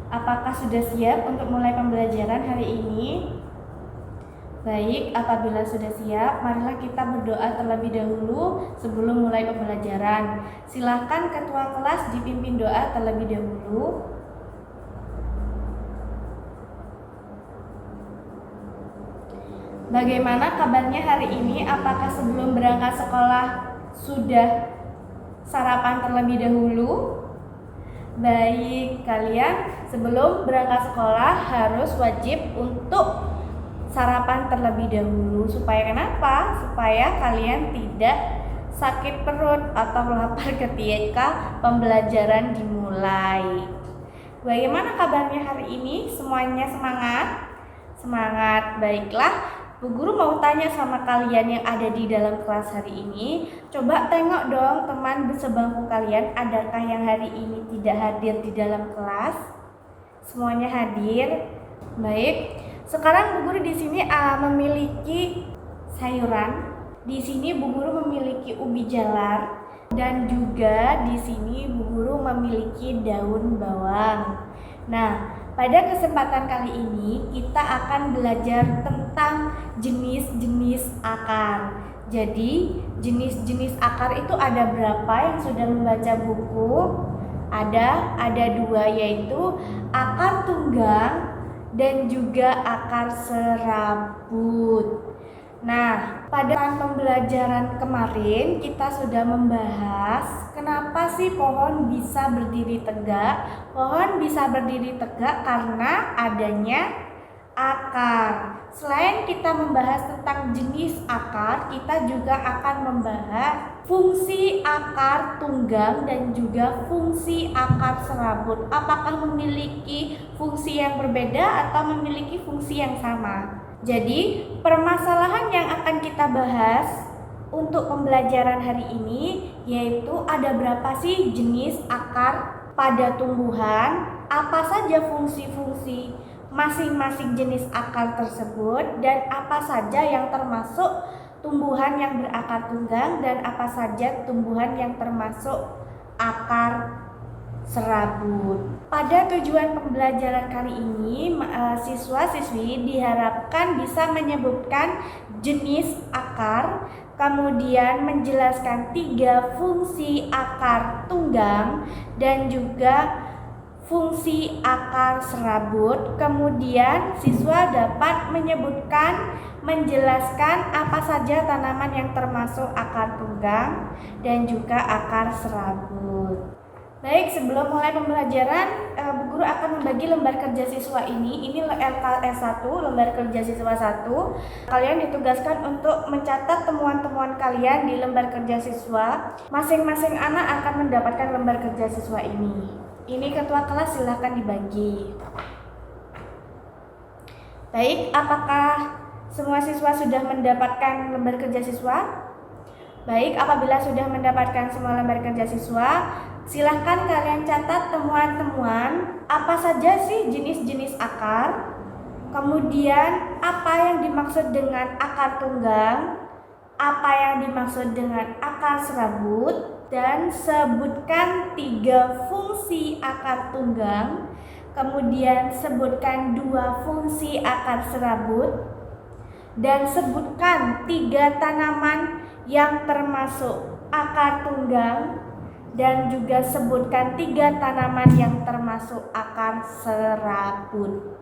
Apakah sudah siap untuk mulai pembelajaran hari ini? Baik, apabila sudah siap, marilah kita berdoa terlebih dahulu sebelum mulai pembelajaran. Silakan ketua kelas dipimpin doa terlebih dahulu. Bagaimana kabarnya hari ini? Apakah sebelum berangkat sekolah sudah sarapan terlebih dahulu? Baik, kalian sebelum berangkat sekolah harus wajib untuk sarapan terlebih dahulu. Supaya kenapa? Supaya kalian tidak sakit perut atau lapar ketika pembelajaran dimulai. Bagaimana kabarnya hari ini? Semuanya semangat? Semangat, baiklah. Bu Guru mau tanya sama kalian yang ada di dalam kelas hari ini. Coba tengok dong teman sebangku kalian, adakah yang hari ini tidak hadir di dalam kelas? Semuanya hadir. Baik. Sekarang Bu Guru di sini memiliki sayuran. Di sini Bu Guru memiliki ubi jalar dan juga di sini Bu Guru memiliki daun bawang. Nah, pada kesempatan kali ini kita akan belajar tentang jenis-jenis akar. Jadi, jenis-jenis akar itu ada berapa yang sudah membaca buku? Ada dua, yaitu akar tunggang dan juga akar serabut. Nah, pada pembelajaran kemarin kita sudah membahas kenapa sih pohon bisa berdiri tegak. Pohon bisa berdiri tegak karena adanya akar. Selain kita membahas tentang jenis akar, kita juga akan membahas fungsi akar tunggang dan juga fungsi akar serabut. Apakah memiliki fungsi yang berbeda atau memiliki fungsi yang sama? Jadi, permasalahan yang akan kita bahas untuk pembelajaran hari ini yaitu ada berapa sih jenis akar pada tumbuhan, apa saja fungsi-fungsi masing-masing jenis akar tersebut, dan apa saja yang termasuk tumbuhan yang berakar tunggang dan apa saja tumbuhan yang termasuk akar serabut. Pada tujuan pembelajaran kali ini, siswa-siswi diharapkan bisa menyebutkan jenis akar, kemudian menjelaskan 3 fungsi akar tunggang dan juga fungsi akar serabut. Kemudian siswa dapat menjelaskan apa saja tanaman yang termasuk akar tunggang dan juga akar serabut. Baik, sebelum mulai pembelajaran, Bu Guru akan membagi lembar kerja siswa ini. Ini LKS 1, lembar kerja siswa 1. Kalian ditugaskan untuk mencatat temuan-temuan kalian di lembar kerja siswa. Masing-masing anak akan mendapatkan lembar kerja siswa ini. Ini ketua kelas, silahkan dibagi. Baik, apakah semua siswa sudah mendapatkan lembar kerja siswa? Baik, apabila sudah mendapatkan semua lembar kerja siswa, silahkan kalian catat temuan-temuan apa saja sih jenis-jenis akar, kemudian apa yang dimaksud dengan akar tunggang, apa yang dimaksud dengan akar serabut, dan sebutkan 3 fungsi akar tunggang, kemudian sebutkan 2 fungsi akar serabut, dan sebutkan 3 tanaman yang termasuk akar tunggang, dan juga sebutkan 3 tanaman yang termasuk akar serabut.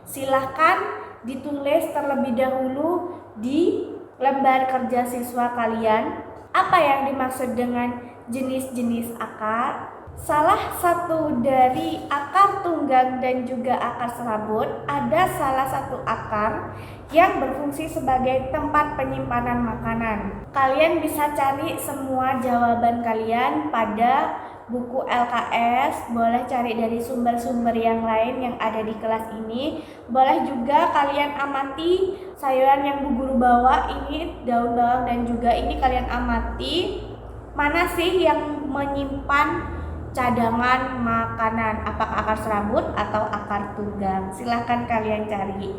Silahkan ditulis terlebih dahulu di lembar kerja siswa kalian apa yang dimaksud dengan jenis-jenis akar. Salah satu dari akar tunggang dan juga akar serabut, ada salah satu akar yang berfungsi sebagai tempat penyimpanan makanan. Kalian bisa cari semua jawaban kalian pada buku LKS, boleh cari dari sumber-sumber yang lain yang ada di kelas ini. Boleh juga kalian amati sayuran yang Bu Guru bawa, ini daun bawang dan juga ini kalian amati mana sih yang menyimpan cadangan makanan, apakah akar serabut atau akar tunggang. Silahkan kalian cari.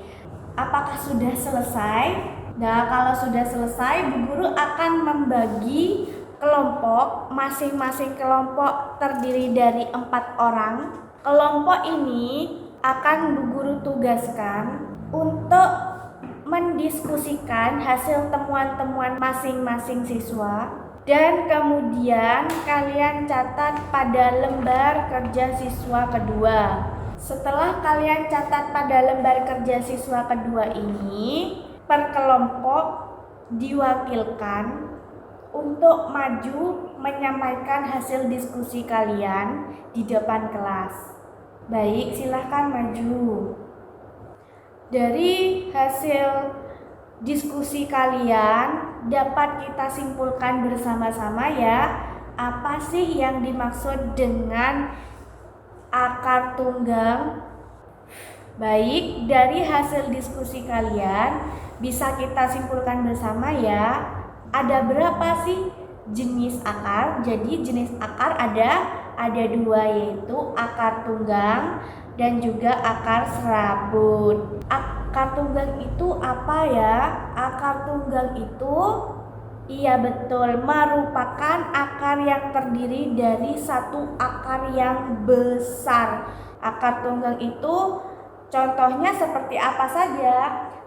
Apakah sudah selesai? Nah, kalau sudah selesai, Bu Guru akan membagi kelompok. Masing-masing kelompok terdiri dari 4 orang. Kelompok ini akan Bu Guru tugaskan untuk mendiskusikan hasil temuan-temuan masing-masing siswa dan kemudian kalian catat pada lembar kerja siswa kedua. Setelah kalian catat pada lembar kerja siswa kedua ini, per kelompok diwakilkan untuk maju menyampaikan hasil diskusi kalian di depan kelas. Baik, silahkan maju. Dari hasil diskusi kalian dapat kita simpulkan bersama-sama ya, apa sih yang dimaksud dengan akar tunggang? Baik, dari hasil diskusi kalian bisa kita simpulkan bersama ya, ada berapa sih jenis akar? Jadi jenis akar ada dua, yaitu akar tunggang dan juga akar serabut. Akar tunggang itu apa ya? Akar tunggang itu, iya betul, merupakan akar yang terdiri dari satu akar yang besar. Akar tunggang itu contohnya seperti apa saja?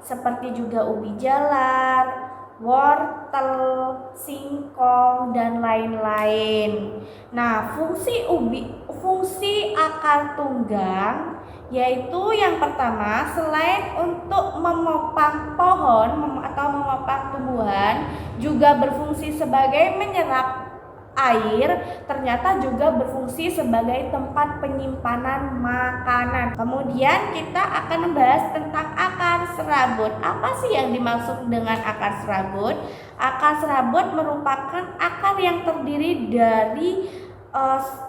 Seperti juga ubi jalar, wortel, singkong, dan lain-lain. Nah, fungsi akar tunggang yaitu yang pertama, selain untuk memopang pohon atau memopang tumbuhan, juga berfungsi sebagai menyerap air, ternyata juga berfungsi sebagai tempat penyimpanan makanan. Kemudian kita akan membahas tentang akar serabut. Apa sih yang dimaksud dengan akar serabut? Akar serabut merupakan akar yang terdiri dari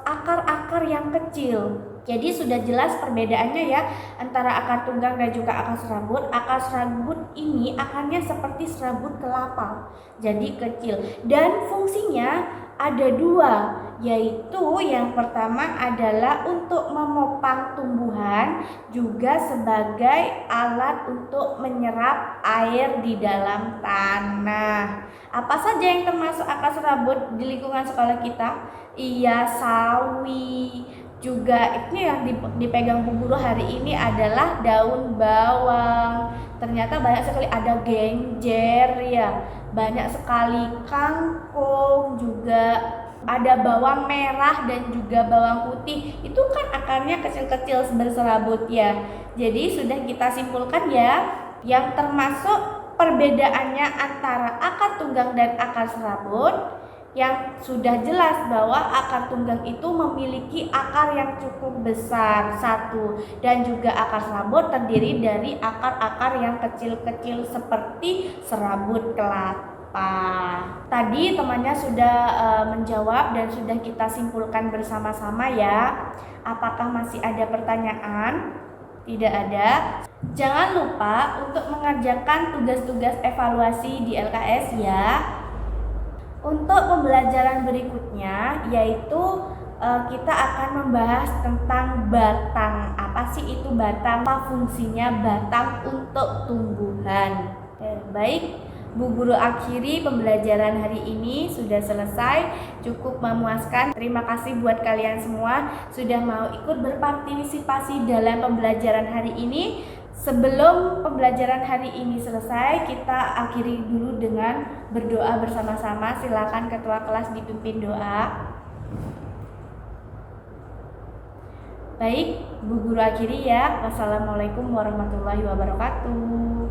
akar-akar yang kecil. Jadi sudah jelas perbedaannya ya antara akar tunggang dan juga akar serabut. Akar serabut ini akarnya seperti serabut kelapa, jadi kecil, dan fungsinya ada dua, yaitu yang pertama adalah untuk memopang tumbuhan, juga sebagai alat untuk menyerap air di dalam tanah. Apa saja yang termasuk akar serabut di lingkungan sekolah kita? Iya, sawi. Juga ini yang dipegang Bu Guru hari ini adalah daun bawang. Ternyata banyak sekali, ada genjer ya, banyak sekali kangkung, juga ada bawang merah dan juga bawang putih. Itu kan akarnya kecil-kecil berserabut ya. Jadi sudah kita simpulkan ya, yang termasuk perbedaannya antara akar tunggang dan akar serabut. Yang sudah jelas bahwa akar tunggang itu memiliki akar yang cukup besar, satu, dan juga akar serabut terdiri dari akar-akar yang kecil-kecil seperti serabut kelapa. Tadi temannya sudah menjawab dan sudah kita simpulkan bersama-sama ya. Apakah masih ada pertanyaan? Tidak ada. Jangan lupa untuk mengerjakan tugas-tugas evaluasi di LKS ya. Untuk pembelajaran berikutnya yaitu kita akan membahas tentang batang. Apa sih itu batang? Apa fungsinya batang untuk tumbuhan? Baik, Bu Guru akhiri pembelajaran hari ini, sudah selesai, cukup memuaskan. Terima kasih buat kalian semua sudah mau ikut berpartisipasi dalam pembelajaran hari ini. Sebelum pembelajaran hari ini selesai, kita akhiri dulu dengan berdoa bersama-sama. Silakan ketua kelas dipimpin doa. Baik, Bu Guru akhiri ya. Wassalamualaikum warahmatullahi wabarakatuh.